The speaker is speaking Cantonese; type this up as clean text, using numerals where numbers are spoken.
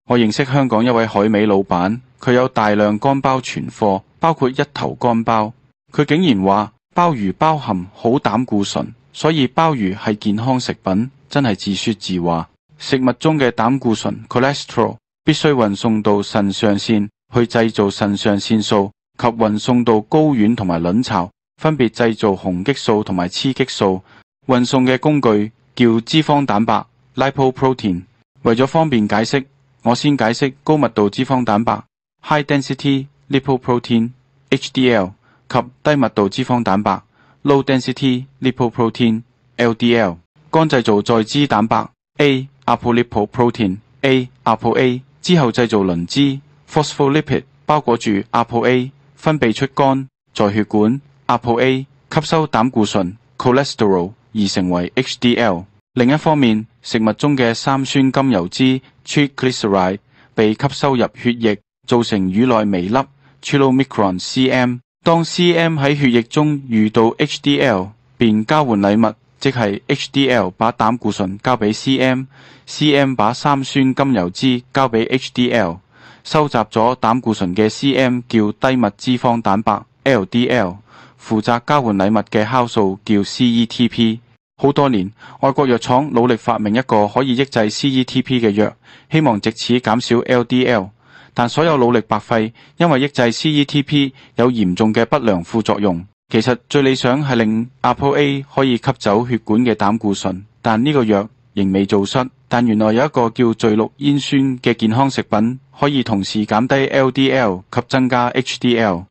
我認識香港一位海味老闆，佢有大量乾鮑存貨，包括一頭乾鮑。佢竟然話鮑魚包含好膽固醇，所以鮑魚係健康食品，真係自說自話。食物中嘅膽固醇 cholesterol 必須運送到腎上腺去製造腎上腺素，及運送到睾丸同埋卵巢，分別製造雄激素同埋雌激素。運送嘅工具叫脂肪蛋白 lipoprotein。為咗方便解釋，我先解釋高密度脂肪蛋白 high density lipoprotein HDL 及低密度脂肪蛋白 low density lipoprotein LDL。乾製造載脂蛋白 A apolipoprotein A ApoA 之後製造磷脂 phospholipid 包裹住 ApoA 分泌出肝，在血管 ApoA 吸收膽固醇 cholesterol 而成為 HDL。另一方面，食物中嘅三酸甘油脂 triglyceride 被吸收入血液，造成乳內微粒 chylomicron cm。當 cm 喺血液中遇到 HDL， 便交換禮物，即係 HDL 把膽固醇交俾 cm，cm 把三酸甘油脂交俾 HDL。收集咗膽固醇嘅 cm 叫低密脂肪蛋白 LDL， 負責交換禮物嘅酵素叫 CETP。好多年，外國藥廠努力發明一個可以抑制 CETP 嘅藥，希望藉此減少 LDL， 但所有努力白費，因為抑制 CETP 有嚴重嘅不良副作用。其實最理想係令 ApoA 可以吸走血管嘅膽固醇，但呢個藥仍未做出。但原來有一個叫聚氯煙酸嘅健康食品，可以同時減低 LDL 及增加 HDL。